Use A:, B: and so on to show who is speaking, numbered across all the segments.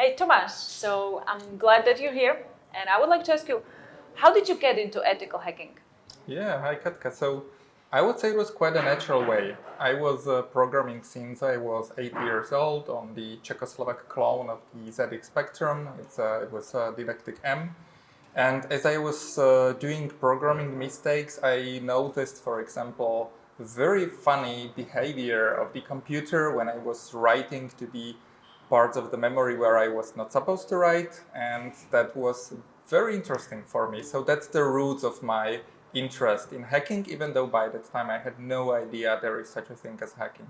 A: Hey, Tomas. So I'm glad that you're here. And I would like to ask you, how did you get into ethical hacking?
B: Yeah, hi Katka. So I would say it was quite a natural way. I was programming since I was 8 years old on the Czechoslovak clone of the ZX Spectrum. It was Didactic M. And as I was doing programming mistakes, I noticed, for example, very funny behavior of the computer when I was writing to the parts of the memory where I was not supposed to write, and that was very interesting for me. So that's the roots of my interest in hacking, even though by that time I had no idea there is such a thing as hacking.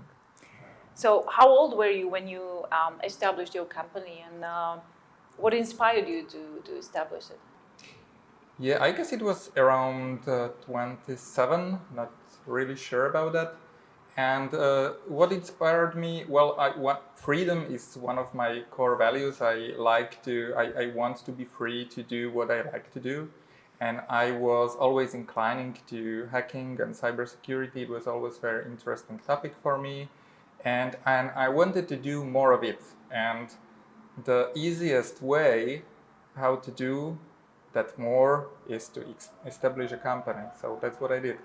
A: So, how old were you when you established your company, and what inspired you to establish it?
B: Yeah, I guess it was around 27, not really sure about that. And what inspired me, well, freedom is one of my core values. I want to be free to do what I like to do. And I was always inclining to hacking and cybersecurity. It was always a very interesting topic for me. And I wanted to do more of it. And the easiest way how to do that more is to establish a company. So that's what I did.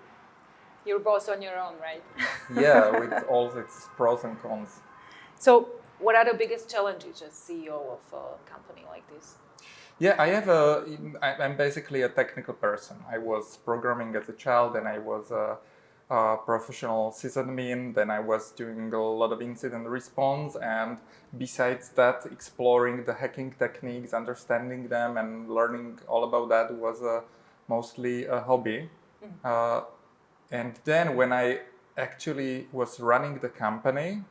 A: You're boss on your own, right?
B: Yeah, with all its pros and cons.
A: So, what are the biggest challenges as CEO of a company like this?
B: Yeah, I'm basically a technical person. I was programming as a child, and I was a professional sysadmin. Then I was doing a lot of incident response, and besides that, exploring the hacking techniques, understanding them, and learning all about that was mostly a hobby. And then when I actually was running the company,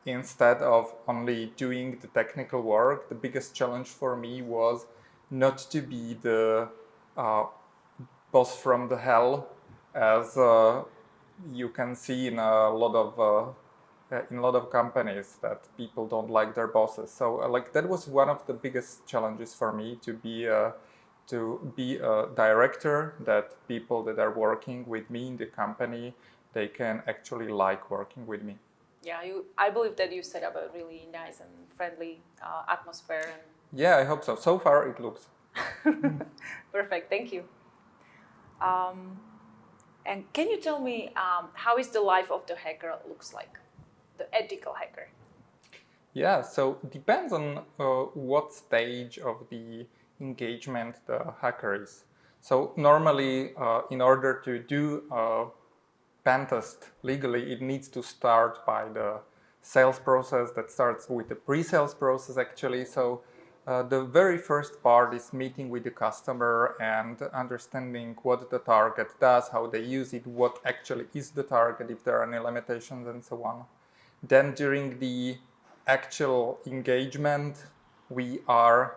B: instead of only doing the technical work, the biggest challenge for me was not to be the boss from the hell, as you can see in a lot of companies that people don't like their bosses. So like that was one of the biggest challenges for me, to be a director that people that are working with me in the company, they can actually like working with me.
A: Yeah, I believe that you set up a really nice and friendly atmosphere.
B: Yeah, I hope so. So far it looks.
A: Perfect, thank you. And can you tell me how is the life of the hacker looks like, the ethical hacker?
B: Yeah, so depends on what stage of the engagement the hacker is. So normally, in order to do a pen test legally, it needs to start by the sales process. That starts with the pre-sales process actually. So the very first part is meeting with the customer and understanding what the target does, how they use it, what actually is the target, if there are any limitations, and so on. Then during the actual engagement, we are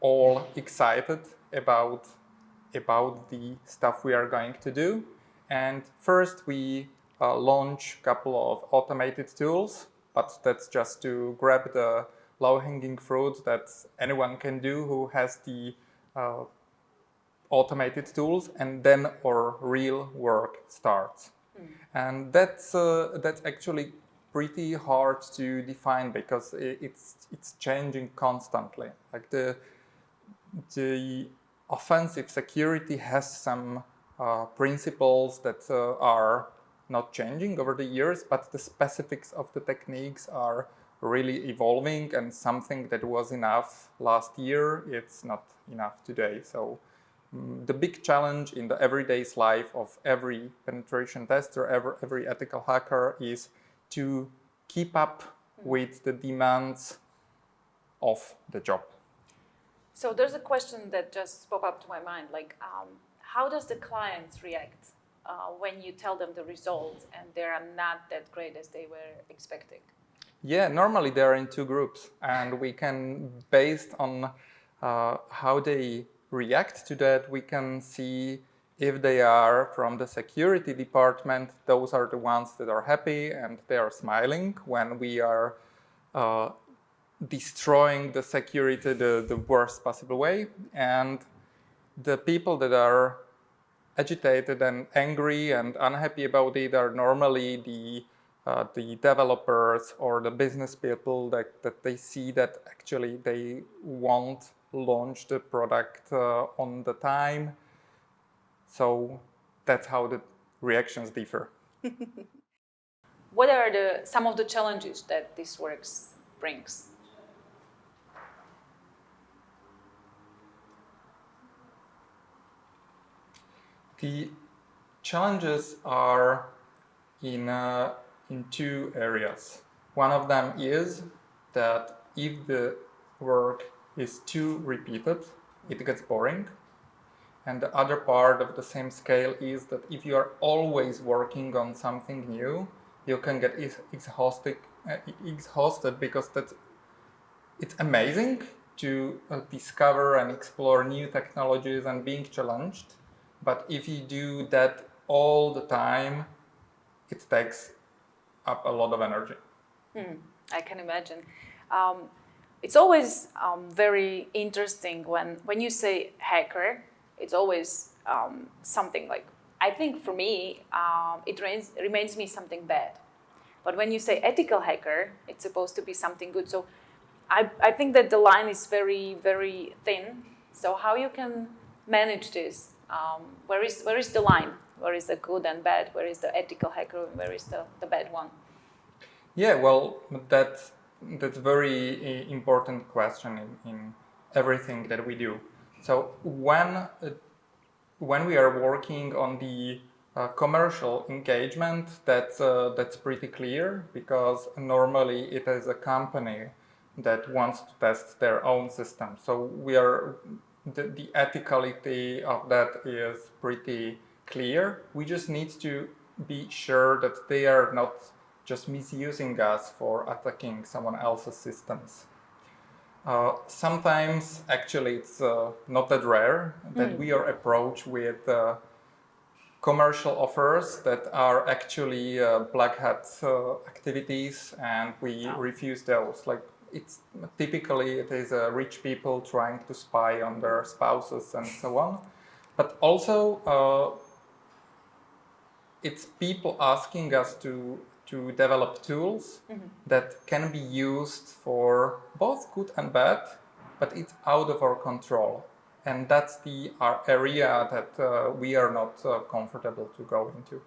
B: all excited about the stuff we are going to do. And first we launch a couple of automated tools, but that's just to grab the low-hanging fruit that anyone can do who has the automated tools, and then our real work starts. And that's actually pretty hard to define, because it's changing constantly. Like the offensive security has some principles that are not changing over the years, but the specifics of the techniques are really evolving, and something that was enough last year, it's not enough today. So the big challenge in the everyday life of every penetration tester, every ethical hacker, is to keep up with the demands of the job.
A: So there's a question that just popped up to my mind, like how does the clients react when you tell them the results and they are not that great as they were expecting?
B: Yeah, normally they are in two groups, and we can, based on how they react to that, we can see if they are from the security department. Those are the ones that are happy and they are smiling when we are destroying the security the worst possible way. And the people that are agitated and angry and unhappy about it are normally the the developers or the business people that they see that actually they won't launch the product on the time. So that's how the reactions differ.
A: What are some of the challenges that this works brings?
B: The challenges are in two areas. One of them is that if the work is too repeated, it gets boring. And the other part of the same scale is that if you are always working on something new, you can get exhausted because it's amazing to discover and explore new technologies and being challenged. But if you do that all the time, it takes up a lot of energy.
A: I can imagine. It's always very interesting when you say hacker. It's always something like, I think for me, it reminds me something bad. But when you say ethical hacker, it's supposed to be something good. So I think that the line is very, very thin. So how you can manage this? Where is the line? Where is the good and bad? Where is the ethical hacker? And where is the bad one?
B: Yeah, well, that's very important question in everything that we do. So when we are working on the commercial engagement, that's pretty clear, because normally it is a company that wants to test their own system. So the ethicality of that is pretty clear. We just need to be sure that they are not just misusing us for attacking someone else's systems. Sometimes, actually, it's not that rare that we are approached with commercial offers that are actually black hat activities, and we refuse those. Like, it's typically it is rich people trying to spy on their spouses and so on, but also it's people asking us to develop tools that can be used for both good and bad, but it's out of our control. And that's our area that we are not comfortable to go into.